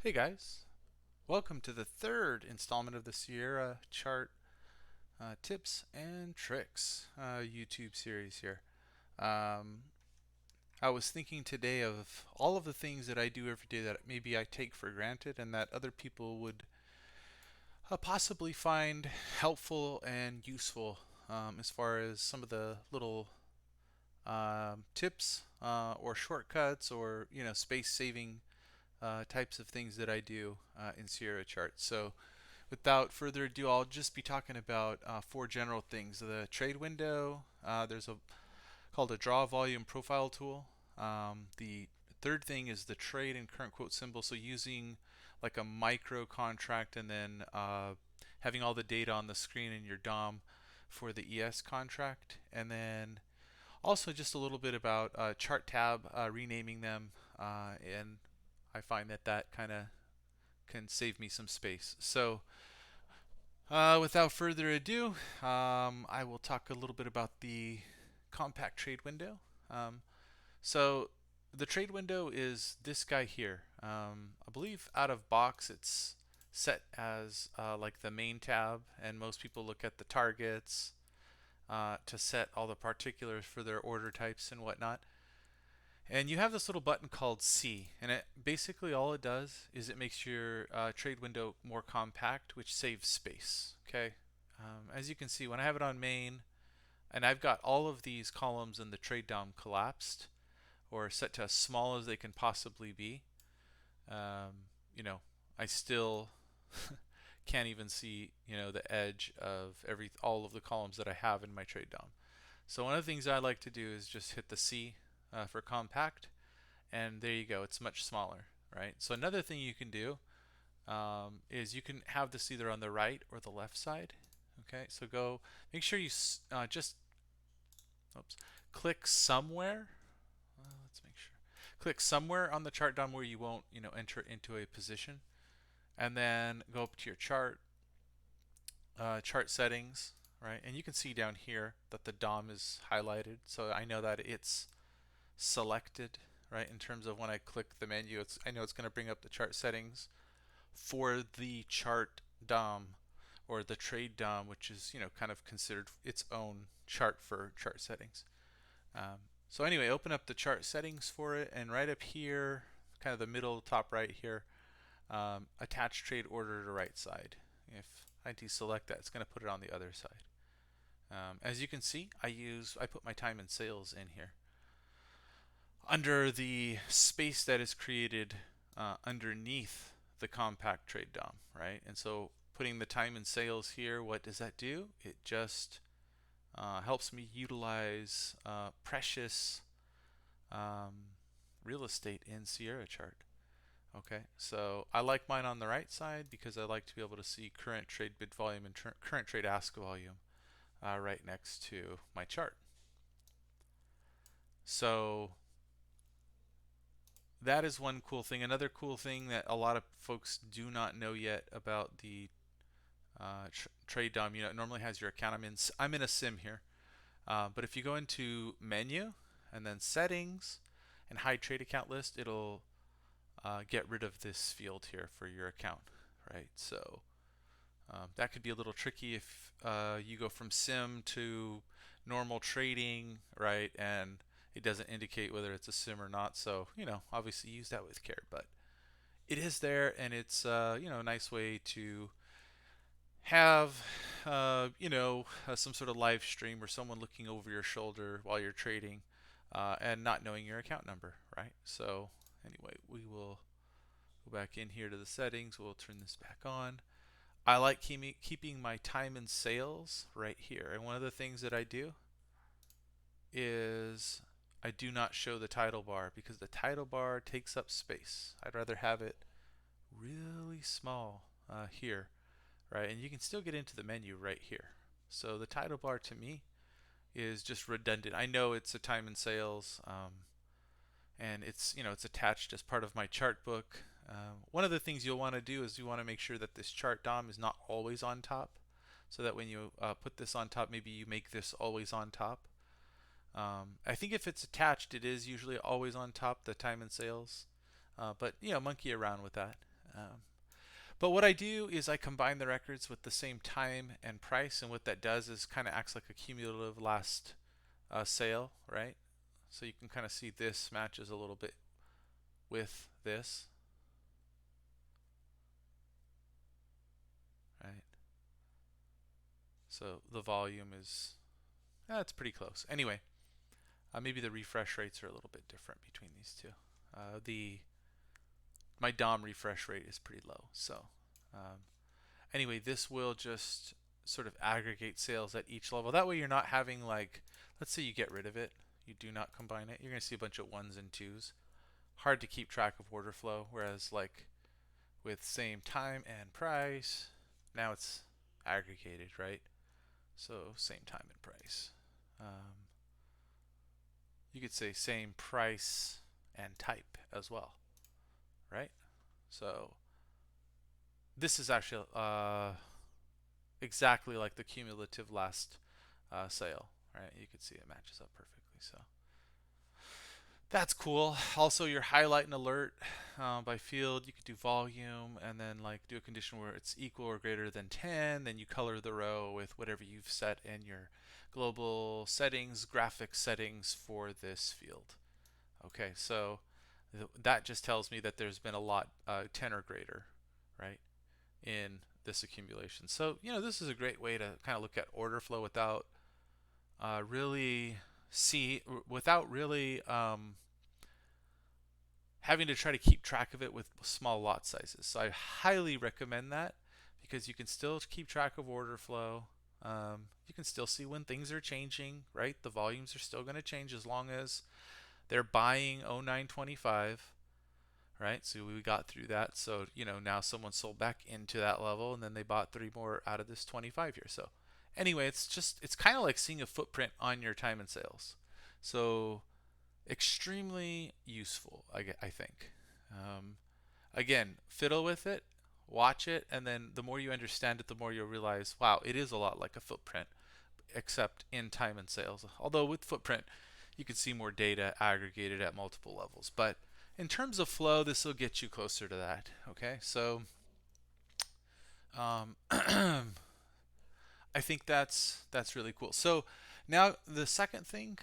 Hey guys, welcome to the third installment of the Sierra chart tips and tricks YouTube series here. Um, I was thinking today of all of the things that I do every day that maybe I take for granted and that other people would possibly find helpful and useful, as far as some of the little tips or shortcuts or space saving types of things that I do in Sierra charts. So without further ado, I'll just be talking about four general things. The trade window, there's a called a draw volume profile tool. The third thing is the trade and current quote symbol. So using like a micro contract and then having all the data on the screen in your DOM for the ES contract. And then also just a little bit about chart tab, renaming them. And I find that that kind of can save me some space. So without further ado, I will talk a little bit about the compact trade window. So the trade window is this guy here. I believe out of box it's set as like the main tab, and most people look at the targets to set all the particulars for their order types and whatnot. And you have this little button called C, and it basically all it does is it makes your trade window more compact, which saves space. Okay, as you can see, when I have it on main, and I've got all of these columns in the trade DOM collapsed or set to as small as they can possibly be, um, you know, I still can't even see the edge of all of the columns that I have in my trade DOM. So one of the things I like to do is just hit the C for compact, and there you go, it's much smaller, right? So another thing you can do is you can have this either on the right or the left side. Okay, so go make sure you just oops, click somewhere. Let's make sure. Click somewhere on the chart DOM where you won't enter into a position, and then go up to your chart settings, right? And you can see down here that the DOM is highlighted, so I know that it's selected, right? In terms of when I click the menu, I know it's going to bring up the chart settings for the chart DOM or the trade DOM, which is kind of considered its own chart for chart settings. So anyway, open up the chart settings for it, and right up here, kind of the middle top right here, attach trade order to right side. If I deselect that, it's going to put it on the other side. As you can see, I put my time and sales in here under the space that is created underneath the compact trade DOM, right? And so putting the time and sales here, what does that do? It just helps me utilize precious real estate in Sierra chart. Okay, so I like mine on the right side because I like to be able to see current trade bid volume and current trade ask volume right next to my chart. So that is one cool thing. Another cool thing that a lot of folks do not know yet about the trade DOM, it normally has your account. I'm in a sim here, but if you go into menu and then settings and hide trade account list, it'll get rid of this field here for your account, right? So that could be a little tricky if you go from sim to normal trading, right? And it doesn't indicate whether it's a sim or not. So, obviously use that with care, but it is there, and it's, a nice way to have, some sort of live stream or someone looking over your shoulder while you're trading and not knowing your account number, right? So, anyway, we will go back in here to the settings. We'll turn this back on. I like keeping my time and sales right here. And one of the things that I do is I do not show the title bar because the title bar takes up space. I'd rather have it really small here, right? And you can still get into the menu right here. So the title bar to me is just redundant. I know it's a time and sales, and it's attached as part of my chart book. One of the things you'll want to do is you want to make sure that this chart DOM is not always on top, so that when you put this on top, maybe you make this always on top. I think if it's attached, it is usually always on top, the time and sales. But monkey around with that. Um, but what I do is I combine the records with the same time and price, and what that does is kind of acts like a cumulative last sale, right? So you can kind of see this matches a little bit with this, right? So the volume is, it's pretty close. Anyway, maybe the refresh rates are a little bit different between these two. The My DOM refresh rate is pretty low. So anyway, this will just sort of aggregate sales at each level. That way you're not having like, let's say you get rid of it, you do not combine it, you're going to see a bunch of ones and twos. Hard to keep track of order flow, whereas like with same time and price, now it's aggregated, right? So same time and price. You could say same price and type as well, right? So this is actually exactly like the cumulative last sale, right? You can see it matches up perfectly. So that's cool. Also, your highlight and alert by field, you could do volume and then like do a condition where it's equal or greater than 10. Then you color the row with whatever you've set in your global settings, graphics settings for this field. Okay, so that just tells me that there's been a lot 10 or greater, right, in this accumulation. So, this is a great way to kind of look at order flow without really without really having to try to keep track of it with small lot sizes. So I highly recommend that because you can still keep track of order flow. You can still see when things are changing, right? The volumes are still going to change as long as they're buying 0925, right? So we got through that. So, now someone sold back into that level and then they bought 3 more out of this 25 here. So anyway, it's kind of like seeing a footprint on your time and sales. So extremely useful, I think. Again, fiddle with it, watch it, and then the more you understand it, the more you'll realize, wow, it is a lot like a footprint, except in time and sales. Although with footprint, you can see more data aggregated at multiple levels. But in terms of flow, this will get you closer to that. Okay, so um, I think that's really cool. So now the second thing,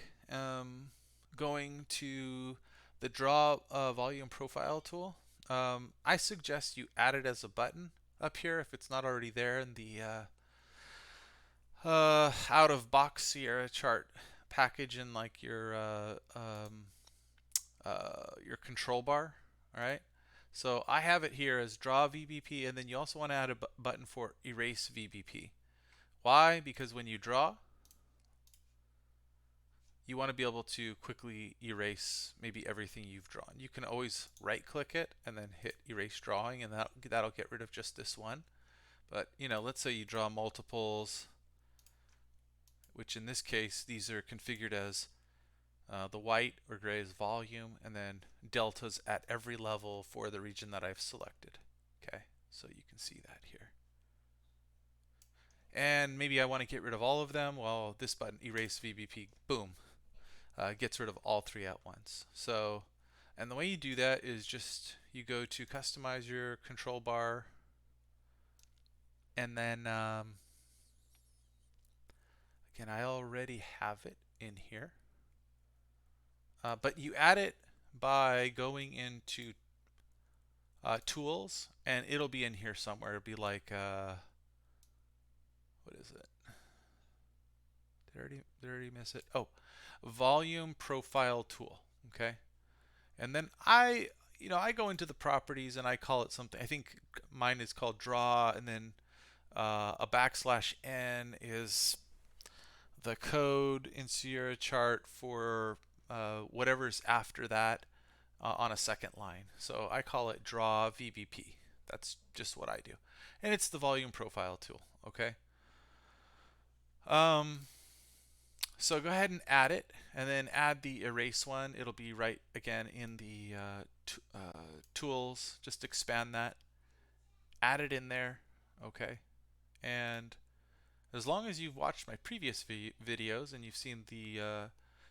going to the draw volume profile tool. I suggest you add it as a button up here if it's not already there in the out of box Sierra chart package in like your control bar. All right. So I have it here as draw VBP, and then you also want to add a button for erase VBP. Why? Because when you draw, you want to be able to quickly erase maybe everything you've drawn. You can always right click it and then hit erase drawing, and that'll get rid of just this one. But let's say you draw multiples, which in this case these are configured as the white or gray is volume, and then deltas at every level for the region that I've selected. Okay, so you can see that here. And maybe I want to get rid of all of them. Well, this button, erase VBP, boom, gets rid of all 3 at once. So, and the way you do that is just you go to customize your control bar, and then again, I already have it in here, but you add it by going into tools, and it'll be in here somewhere. It'll be like what is it? Did I already miss it? Oh, volume profile tool. Okay, and then I go into the properties and I call it something. I think mine is called draw, and then a \n is the code in Sierra chart for whatever's after that on a second line. So I call it draw VBP. That's just what I do, and it's the volume profile tool. Okay. Um, so go ahead and add it, and then add the erase one. It'll be right again in the tools. Just expand that, add it in there, okay. And as long as you've watched my previous videos and you've seen the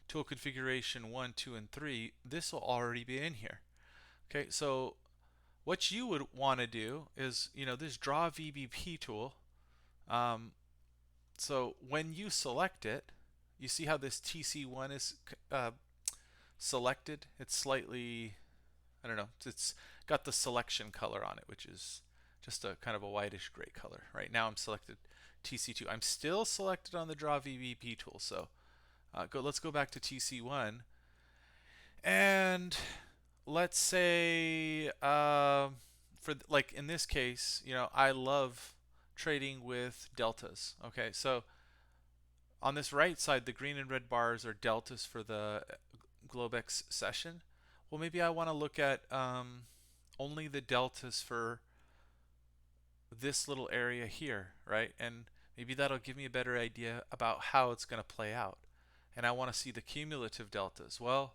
tool configuration 1, 2, and 3, this will already be in here. Okay, so what you would want to do is, this draw VBP tool. Um, so when you select it, you see how this TC1 is selected. It's slightly, I don't know, it's got the selection color on it, which is just a kind of a whitish gray color. Right now I'm selected TC2. I'm still selected on the draw VBP tool. So let's go back to TC1, and let's say like in this case, I love trading with deltas. Okay, so on this right side, the green and red bars are deltas for the Globex session. Well, maybe I want to look at only the deltas for this little area here, right? And maybe that'll give me a better idea about how it's going to play out. And I want to see the cumulative deltas. Well,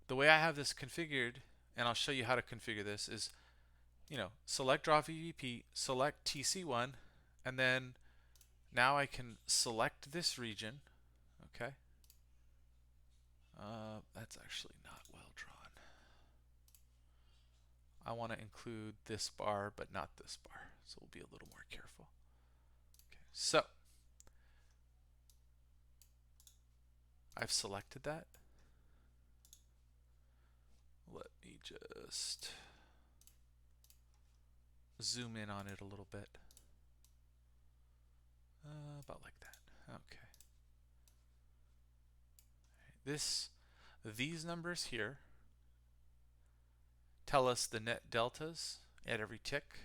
the way I have this configured, and I'll show you how to configure this, is select draw VBP, select TC1, and then now I can select this region. Okay. That's actually not well drawn. I want to include this bar, but not this bar. So we'll be a little more careful. Okay. So I've selected that. Let me just zoom in on it a little bit. About like that. Okay. These numbers here tell us the net deltas at every tick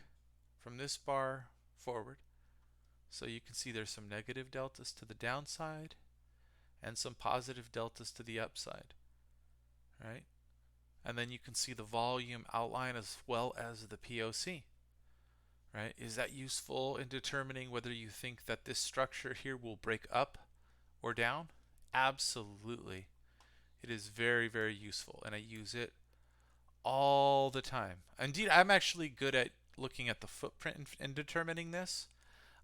from this bar forward. So you can see there's some negative deltas to the downside and some positive deltas to the upside, right? And then you can see the volume outline as well as the POC, right? Is that useful in determining whether you think that this structure here will break up or down? Absolutely. It is very, very useful, and I use it all the time. Indeed, I'm actually good at looking at the footprint and determining this,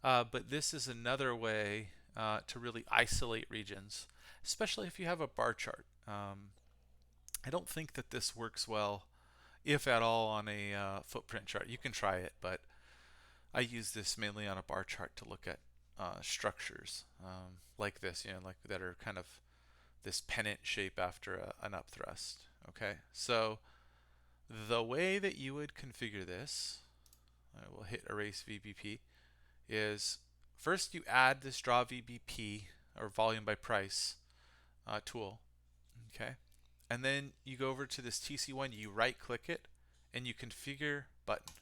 but this is another way to really isolate regions, especially if you have a bar chart. I don't think that this works well, if at all, on a footprint chart. You can try it, but I use this mainly on a bar chart to look at structures like this, like that are kind of this pennant shape after an upthrust. Okay, so the way that you would configure this, I will hit erase VBP, is first you add this draw VBP or volume by price tool. Okay, and then you go over to this TC1, you right click it, and you configure button.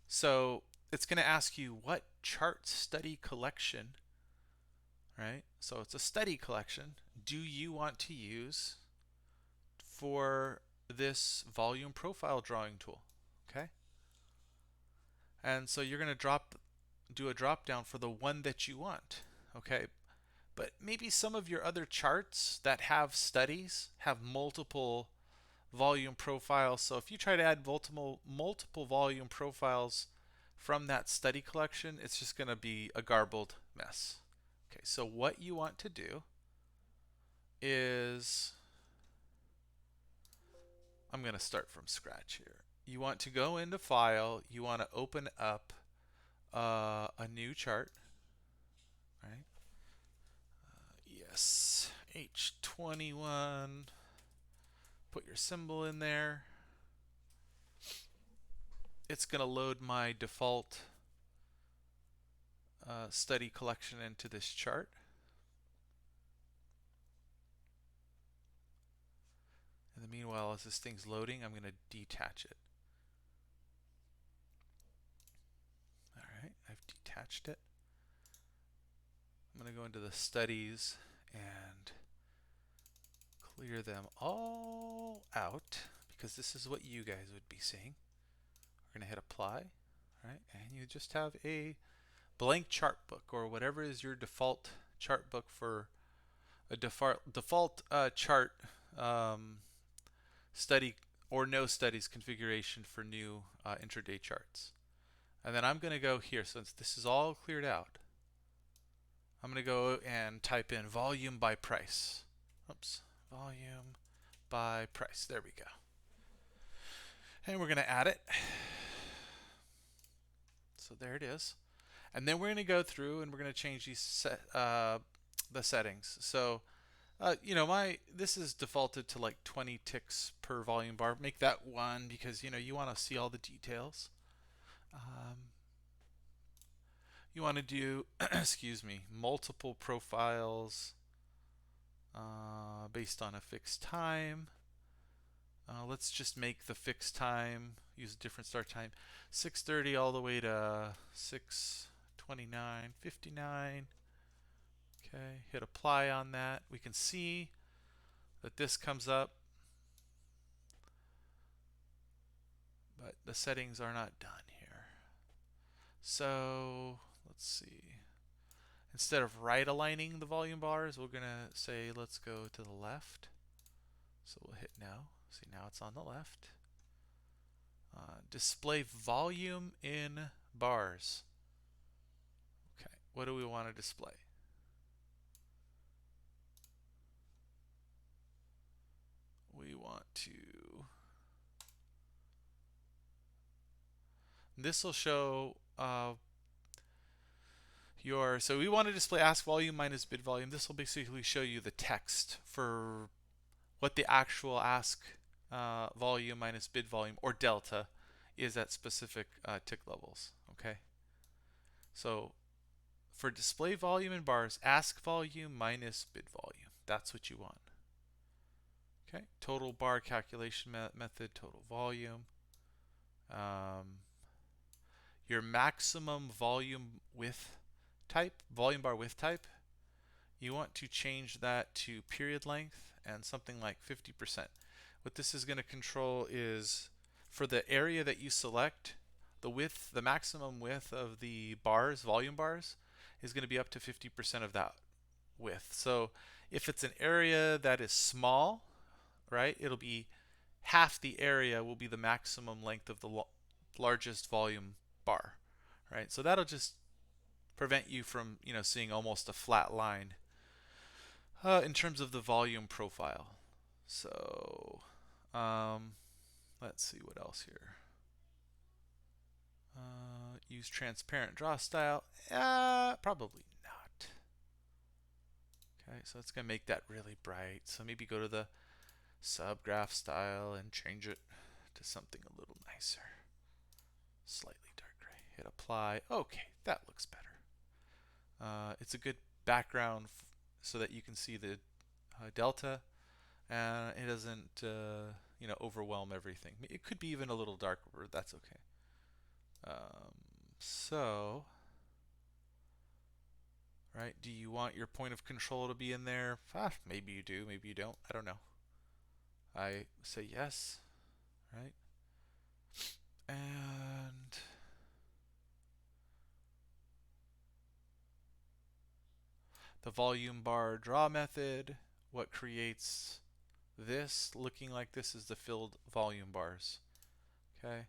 So it's going to ask you what chart study collection, right? So it's a study collection. Do you want to use for this volume profile drawing tool? Okay. And so you're going to do a drop down for the one that you want. Okay. But maybe some of your other charts that have studies have multiple volume profiles. So if you try to add multiple volume profiles from that study collection, it's just going to be a garbled mess. Okay, so what you want to do is, I'm going to start from scratch here. You want to go into File, you want to open up a new chart, right? Yes, H21. Put your symbol in there. It's going to load my default study collection into this chart. In the meanwhile, as this thing's loading, I'm going to detach it. Alright, I've detached it. I'm going to go into the studies and clear them all out, because this is what you guys would be seeing. We're going to hit apply, right? And you just have a blank chart book, or whatever is your default chart book for a default chart study or no studies configuration for new intraday charts. And then I'm going to go here, since this is all cleared out, I'm going to go and type in volume by price. Oops, volume by price. There we go. And we're going to add it. So there it is. And then we're going to go through and we're going to change the settings. So this is defaulted to like 20 ticks per volume bar. Make that 1 because you want to see all the details. You want to do, excuse me, multiple profiles based on a fixed time. Let's just make the fixed time, use a different start time, 6:30 all the way to 6:29:59. Okay, hit apply on that. We can see that this comes up, but the settings are not done here. So let's see. Instead of right aligning the volume bars, we're going to say let's go to the left. So we'll hit no. See, now it's on the left. Display volume in bars. Okay, what do we want to display? We want to... This will show so we want to display ask volume minus bid volume. This will basically show you the text for what the actual ask volume minus bid volume, or delta, is at specific tick levels. Okay. So for display volume in bars, ask volume minus bid volume. That's what you want. Okay. Total bar calculation method, total volume. Your maximum volume width type, volume bar width type, you want to change that to period length and something like 50%. What this is going to control is for the area that you select, the width, the maximum width of the bars, volume bars, is going to be up to 50% of that width. So if it's an area that is small, right, it'll be half the area will be the maximum length of the largest volume bar, right? So that'll just prevent you from, seeing almost a flat line in terms of the volume profile. So let's see what else here. Use transparent draw style. Probably not. Okay, so it's going to make that really bright. So maybe go to the subgraph style and change it to something a little nicer. Slightly dark gray. Hit apply. Okay, that looks better. It's a good background so that you can see the delta, and it doesn't overwhelm everything. It could be even a little darker, but that's okay. So, right, do you want your point of control to be in there? Maybe you do, maybe you don't. I don't know. I say yes, right? And the volume bar draw method, what creates this looking like this is the filled volume bars. Okay,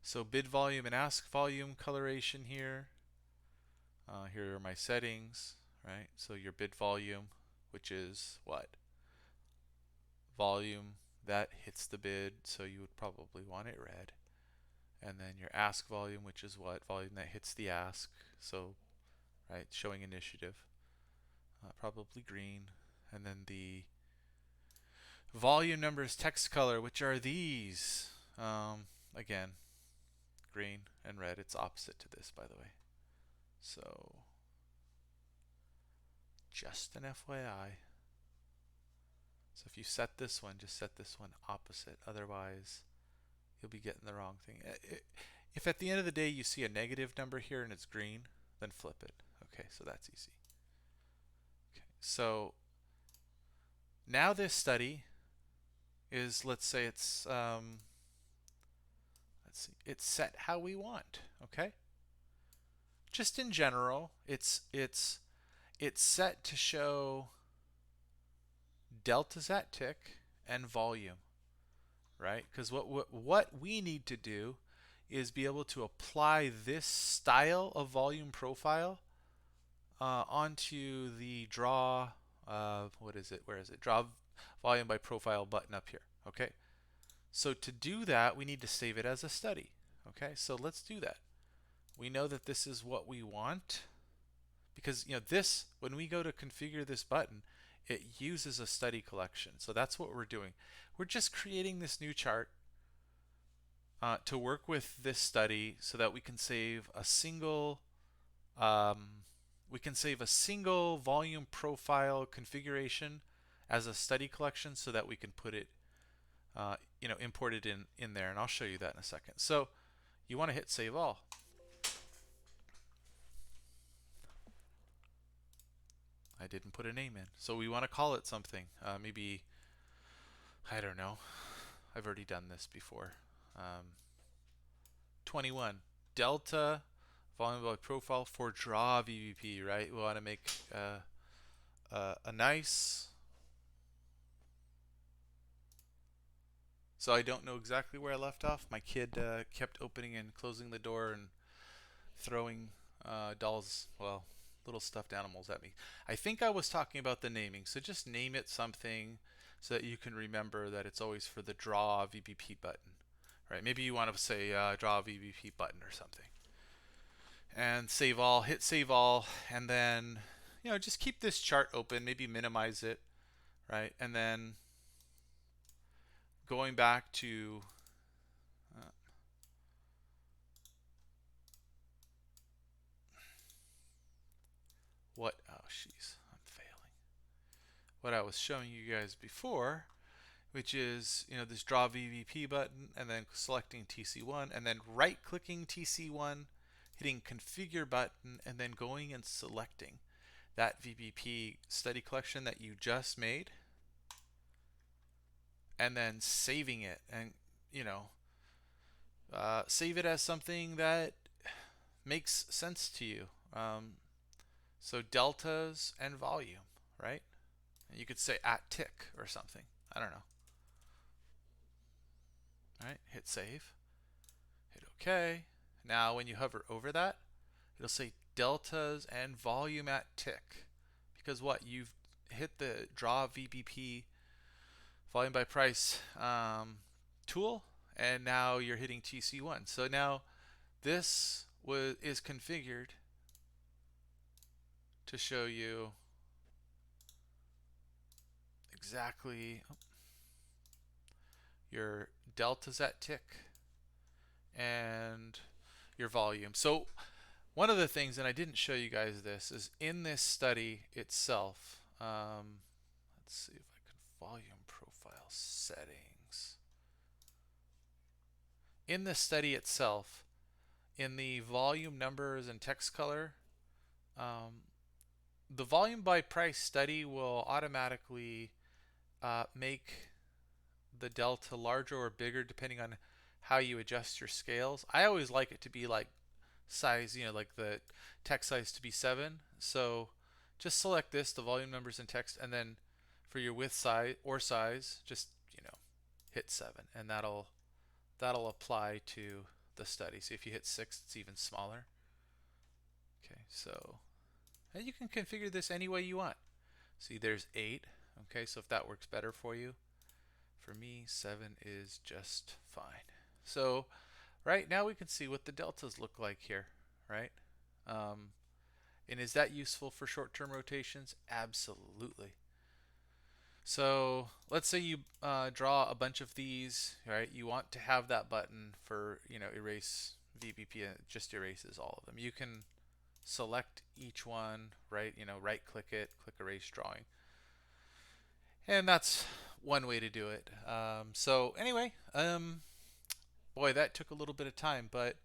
so bid volume and ask volume coloration here. Here are my settings, right? So your bid volume, which is what? Volume that hits the bid, so you would probably want it red. And then your ask volume, which is what? Volume that hits the ask, so right, showing initiative, probably green. And then the volume numbers text color, which are these. Again, green and red. It's opposite to this, by the way. So, just an FYI. So if you set this one, just set this one opposite. Otherwise, you'll be getting the wrong thing. If at the end of the day you see a negative number here and it's green, then flip it. Okay, so that's easy. Okay, so now this study is, let's say it's it's set how we want. Okay, just in general, it's set to show deltas at tick and volume, right? Because what we need to do is be able to apply this style of volume profile onto the draw. What is it? Where is it? Draw volume by profile button up here. Okay. So to do that, we need to save it as a study. Okay, so let's do that. We know that this is what we want because this, when we go to configure this button, it uses a study collection. So that's what we're doing. We're just creating this new chart to work with this study so that um, we can save a single volume profile configuration as a study collection so that we can put it import it in there, and I'll show you that in a second. So you want to hit save all. I didn't put a name in, so we want to call it something. Maybe, I don't know. I've already done this before. 21 delta volume by profile for draw VBP, right? We want to make a nice. So I don't know exactly where I left off. My kid kept opening and closing the door and throwing dolls, well, little stuffed animals at me. I think I was talking about the naming, so just name it something so that you can remember that it's always for the draw VBP button, right? Maybe you want to say draw VBP button or something. And save all, hit save all, and then just keep this chart open, maybe minimize it, right? And then going back to oh jeez, I'm failing. What I was showing you guys before, which is this draw VBP button, and then selecting TC1, and then right clicking TC1, hitting configure button, and then going and selecting that VBP study collection that you just made, and then saving it, and save it as something that makes sense to you. So deltas and volume, right? And you could say at tick or something. I don't know. All right, hit save, hit OK. Now when you hover over that, it'll say deltas and volume at tick. Because what? You've hit the draw VBP volume by price tool, and now you're hitting TC1. So now this is configured to show you exactly your deltas at tick and your volume. So one of the things, and I didn't show you guys this, is in this study itself. Let's see if I can volume profile settings. In the study itself, in the volume numbers and text color, the volume by price study will automatically make the delta larger or bigger depending on how you adjust your scales. I always like it to be like size, like the text size to be 7. So just select this, the volume numbers and text, and then for your width size or size, just hit 7, and that'll apply to the study. So if you hit 6, it's even smaller. Okay, so and you can configure this any way you want. See, there's 8. Okay, so if that works better for you, for me 7 is just fine. So right now we can see what the deltas look like here, right? And is that useful for short-term rotations? Absolutely. So let's say you draw a bunch of these, right? You want to have that button for erase VBP, and it just erases all of them. You can select each one, right? Right click it, click erase drawing, and that's one way to do it. So anyway, boy, that took a little bit of time, but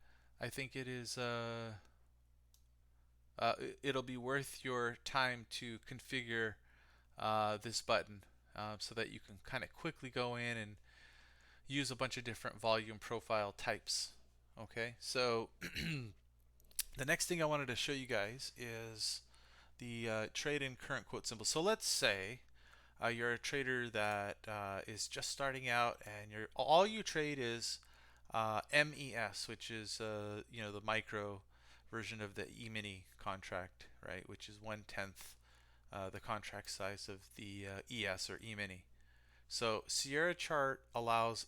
I think it is it'll be worth your time to configure this button so that you can kind of quickly go in and use a bunch of different volume profile types. Okay, so the next thing I wanted to show you guys is the trade in current quote symbol. So let's say you're a trader that is just starting out, and all you trade is MES, which is the micro version of the E-mini contract, right? Which is 1/10 the contract size of the ES or E-mini. So Sierra chart allows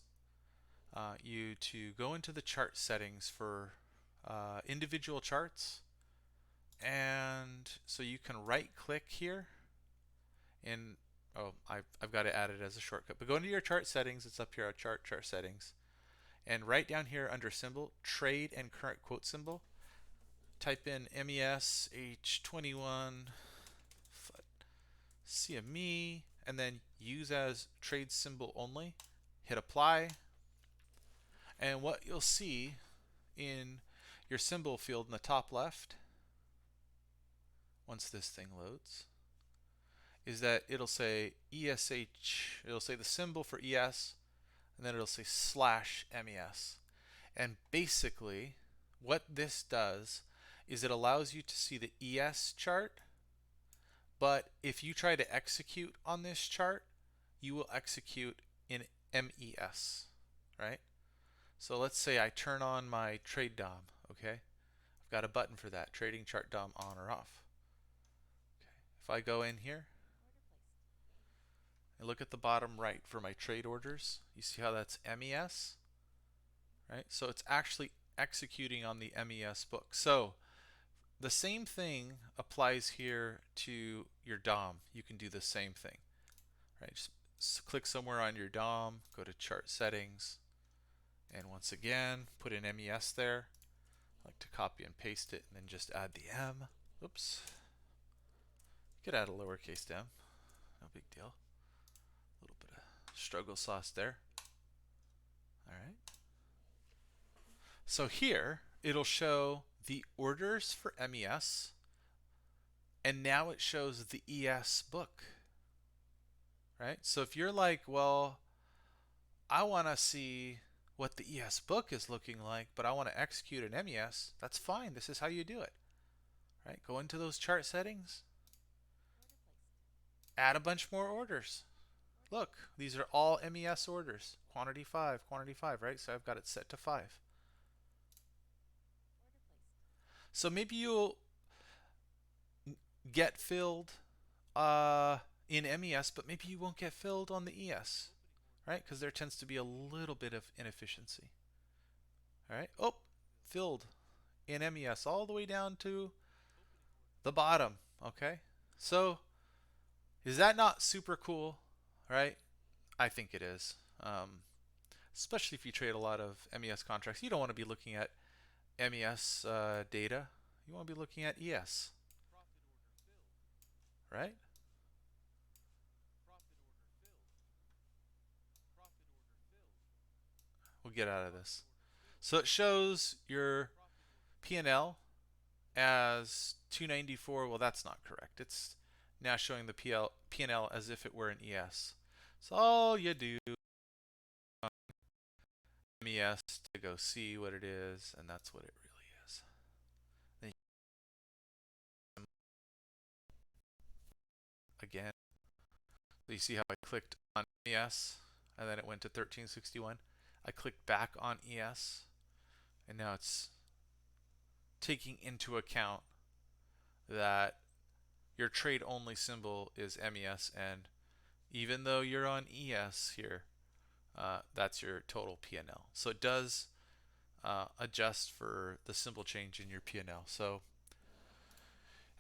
you to go into the chart settings for individual charts. And so you can right click here and oh, I've got to add it as a shortcut. But go into your chart settings. It's up here, our chart settings. And right down here under symbol, trade and current quote symbol, type in MES H21 CME and then use as trade symbol only. Hit apply. And what you'll see in your symbol field in the top left, once this thing loads, is that it'll say ESH, it'll say the symbol for ES, and then it'll say /MES. And basically, what this does is it allows you to see the ES chart, but if you try to execute on this chart, you will execute in MES, right? So let's say I turn on my trade DOM, okay? I've got a button for that, trading chart DOM on or off. Okay. If I go in here and look at the bottom right for my trade orders, you see how that's MES, right? So it's actually executing on the MES book. So the same thing applies here to your DOM. You can do the same thing, right? Just click somewhere on your DOM, go to chart settings, and once again, put in MES there. I like to copy and paste it and then just add the M. Oops. You could add a lowercase m, no big deal. A little bit of struggle sauce there. All right. So here, it'll show the orders for MES, and now it shows the ES book, right? So if you're like, well, I want to see what the ES book is looking like, but I want to execute an MES, that's fine. This is how you do it, right? Go into those chart settings, add a bunch more orders. Look, these are all MES orders. Quantity 5, right? So I've got it set to 5. So maybe you'll get filled in MES, but maybe you won't get filled on the ES, right? Because there tends to be a little bit of inefficiency. All right. Oh, filled in MES all the way down to the bottom. Okay. So is that not super cool, right? I think it is. Especially if you trade a lot of MES contracts. You don't want to be looking at MES data. You want to be looking at ES, right? We'll get out of this. So it shows your P&L as 294. Well, that's not correct. It's now showing the P&L as if it were an ES. So all you do MES to go see what it is, and that's what it really is. Then again, so you see how I clicked on ES, and then it went to 1361. I clicked back on ES, and now it's taking into account that your trade only symbol is MES, and even though you're on ES here, that's your total P&L. So it does adjust for the symbol change in your P&L. So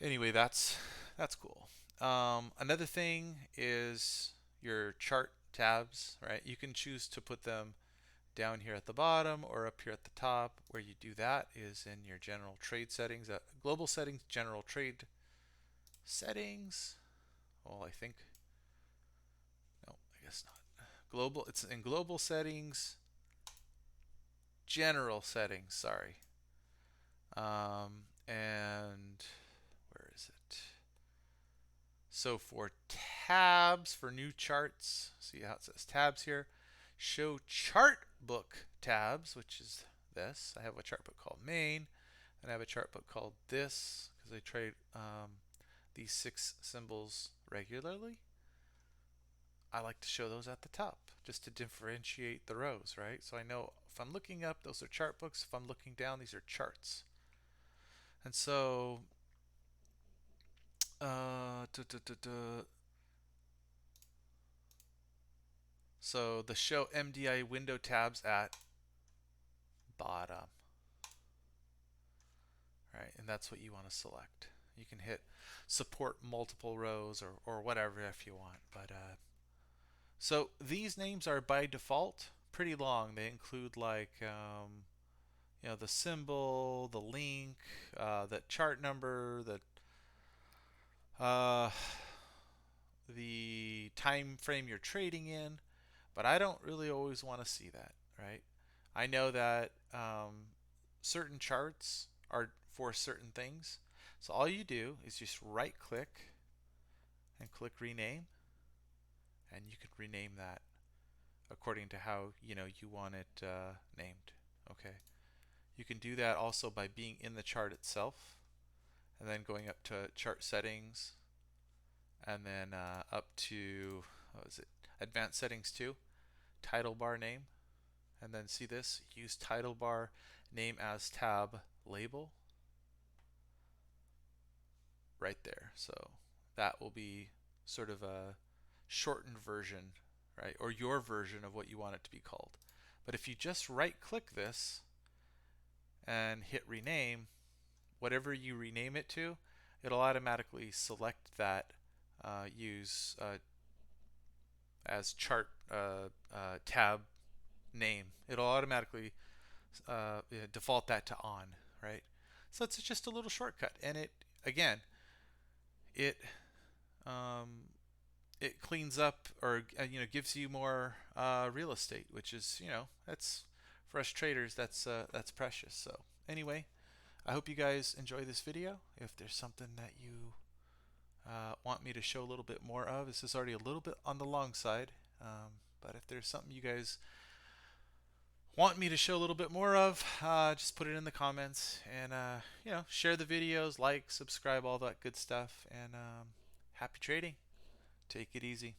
anyway, that's cool. Another thing is your chart tabs, right? You can choose to put them down here at the bottom or up here at the top. Where you do that is in your general trade settings, global settings, general trade settings. Well, I think, no, I guess not. Global, it's in global settings, general settings, sorry. And where is it? So for tabs, for new charts, see how it says tabs here, show chart book tabs, which is this. I have a chart book called main, and I have a chart book called this, because I trade these 6 symbols regularly. I like to show those at the top just to differentiate the rows, right? So I know if I'm looking up, those are chart books. If I'm looking down, these are charts. And so So the show MDI window tabs at bottom, right? And that's what you want to select. You can hit support multiple rows or whatever if you want. But so these names are by default pretty long. They include like the symbol, the link, the chart number, uh, the time frame you're trading in. But I don't really always want to see that, right? I know that certain charts are for certain things. So all you do is just right click and click rename, and you can rename that according to how you want it named. Okay. You can do that also by being in the chart itself, and then going up to chart settings, and then up to what was it? Advanced settings too. Title bar name, and then see this, use title bar name as tab label right there. So that will be sort of a shortened version, right? Or your version of what you want it to be called. But if you just right click this and hit rename, whatever you rename it to, it'll automatically select that use as chart tab name. It'll automatically default that to on, right? So it's just a little shortcut, and it again, it um, it cleans up or gives you more real estate, which is that's for us traders that's precious. So anyway, I hope you guys enjoy this video. If there's something that you want me to show a little bit more of, this is already a little bit on the long side, but if there's something you guys want me to show a little bit more of, just put it in the comments, and share the videos, like, subscribe, all that good stuff, and happy trading. Take it easy.